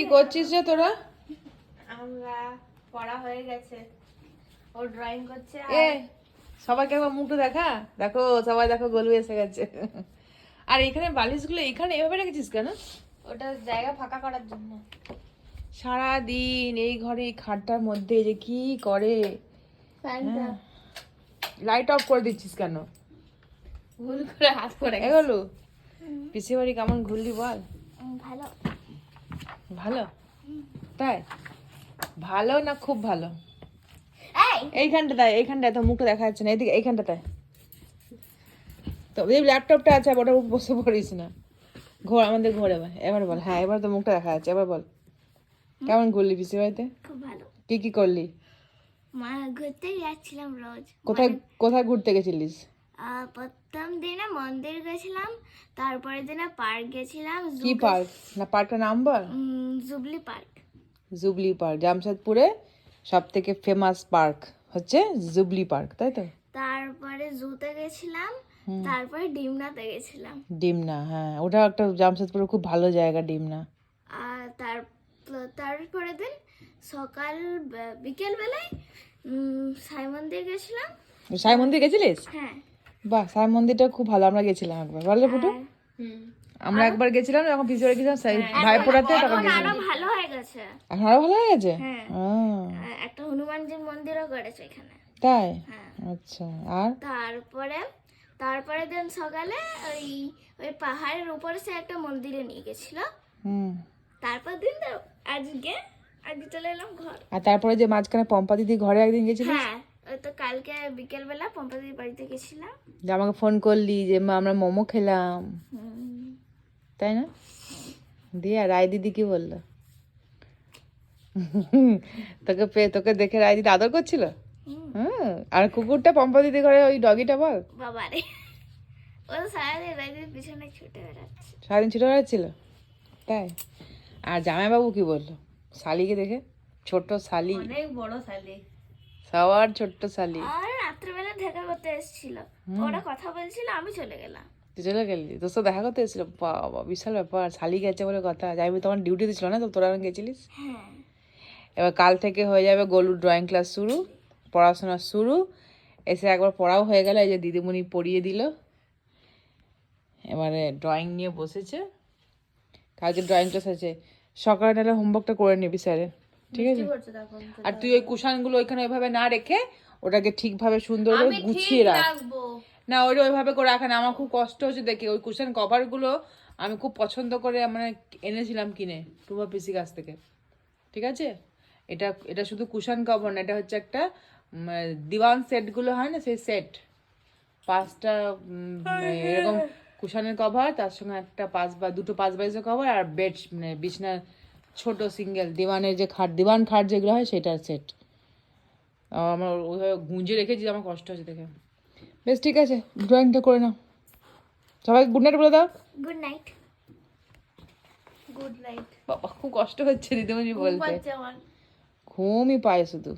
কি করছিস রে তোরা? আমরা পড়া হয়ে গেছে, ও ড্রয়িং করছে। এ সবাইকে একবার মুখটা দেখা, দেখো সবাই দেখো গলু এসে গেছে। আর এখানে বালিশগুলো এখানে এভাবে রেখেছিস কেন? ওটা জায়গা ফাঁকা করার জন্য। সারাদিন এই ঘরে এই খাটটার মধ্যে যে কি করে, লাইট অফ করে দিচ্ছিস কেন? ভুল করে হাত পড়ে গেছে। এগুলো পিসি বাড়ি কেমন ঘুরলি বল? ভালো ভালো তাই? ভালো না খুব ভালো? এইখানটায় তো মুখটা দেখা যাচ্ছে না, এদিকে এইখানটায় তো এই ল্যাপটপটা আছে, ওটা বসে পড়িস না। ঘোর আমাদের ঘোর এবার বল। হ্যাঁ এবার তো মুখটা দেখা যাচ্ছে, এবার বল কেমন ঘুরলি পিসি বাড়িতে? খুব ভালো। কি কি করলি? মা ঘুরতে যাচ্ছিলাম রোজ। কোথায় কোথায় ঘুরতে গেছিলিস? প্রথম দিনে মন্দির গেছিলাম, তারপরে দিনে পার্ক গেছিলাম। কি পার্ক? না পার্কটার নাম বল। Jubilee park. জুবলি পার্ক জামশেদপুরে সব থেকে ফেমাস পার্ক হচ্ছে জুবলি পার্ক, তাই তো? তারপরে জুতে গেছিলাম, তারপরে ডিমনাতে গেছিলাম। ডিমনা, হ্যাঁ ওটা একটা জামশেদপুরে খুব ভালো জায়গা ডিমনা। আর তারপরে দিন সকাল বিকেল বেলায় সাই মন্দির গেছিলাম। সাই মন্দির গেছিলিস? হ্যাঁ। বাহ, সাই মন্দিরটা খুব ভালো, আমরা গেছিলাম একবার, বললে ফুটু? আমরা একবার গেছিলাম যখন পিসি বাড়ি গেছিলাম ভাইপোড়াতে, তখন এখন গেছিলাম। আরো ভালো হয়ে গেছে। এখন আরো ভালো হয়ে গেছে? হ্যাঁ। একটা হনুমানজির মন্দিরও করেছে এখানে। তাই? হ্যাঁ। আচ্ছা। আর তারপরে দিন সকালে ওই ওই পাহাড়ের উপরে সে একটা মন্দিরে নিয়ে গেছিল। তারপর দিন তো আজকে চলে এলাম ঘর। আর তারপরে যে মাঝখানে পম্পা দিদি ঘরে একদিন গেছিলিস? হ্যাঁ, ওই তো কালকে বিকেল বেলা পম্পাদির বাড়িতে গেছিলাম। যে আমাকে ফোন করলি যে মা আমরা মোমো খেলাম, তাই না? দিয়ে আর রায় দিদি কি বললো? তোকে দেখে রায় দিদি আদর করছিল? আর কুকুরটা পম্পা দিদি ঘরে ওই ডগিটা বল। বাবারে, ও তো সারাদিন রাইদের পিছনে ছুটে বেড়াচ্ছে। সারাদিন ছুটে বেড়াচ্ছিল, তাই? আর জামাইবাবু কি বললো শালিকে দেখে? ছোট শালি, অনেক বড় শালি, সবার ছোট্ট শালি। আর রাত্রেবেলা দেখা করতে এসেছিল, ওরা কথা বলছিল, আমি চলে গেলাম। তুই চলে গেলি? তোর সাথে দেখা করতে এসেছিল? বাবা বিশাল ব্যাপার, শালি গেছে বলে কথা। যাইবি তখন ডিউটি দিছিল না তো, তোরা গেছিলিস। হ্যাঁ। এবার কাল থেকে হয়ে যাবে গলুর ড্রয়িং ক্লাস শুরু, পড়াশোনা শুরু। এসে একবার পড়াও হয়ে গেল, এই যে দিদিমণি পড়িয়ে দিল। এবারে ড্রয়িং নিয়ে বসেছে, কালকে ড্রয়িং ক্লাস আছে। সকালে নাহলে হোমওয়ার্কটা করে নিবি স্যারের, ঠিক আছে? আর তুই ওই কুশানগুলো ওইখানে ওইভাবে না রেখে ওটাকে ঠিকভাবে সুন্দর করে গুছিয়ে রাখ। না ওইটা ওইভাবে করে রাখা না, আমার খুব কষ্ট হচ্ছে দেখে। ওই কুশান কভারগুলো আমি খুব পছন্দ করে মানে এনেছিলাম কিনে টুবা পিসির কাছ থেকে, ঠিক আছে? এটা এটা শুধু কুশান কভার না, এটা হচ্ছে একটা দিওয়ান সেটগুলো হয় না, সেই সেট 5টা এরকম কুশানের কভার, তার সঙ্গে একটা 2টো 5 বাইজের কভার, আর বেড মানে বিছনার ছোট সিঙ্গেল দিওয়ানের যে খাট, দিওয়ান খাট যেগুলো হয় সেটার সেট। আমার ওইভাবে গুঁজে রেখেছি, আমার কষ্ট হচ্ছে দেখে। বেশ ঠিক আছে, ড্রয়িংটা করে নাও। সবাই গুড নাইট বলে দাও। Good night. Good night. বাবা খুব কষ্ট হচ্ছে দিদিমণি বলতে, আমার ঘুমই পায় শুধু।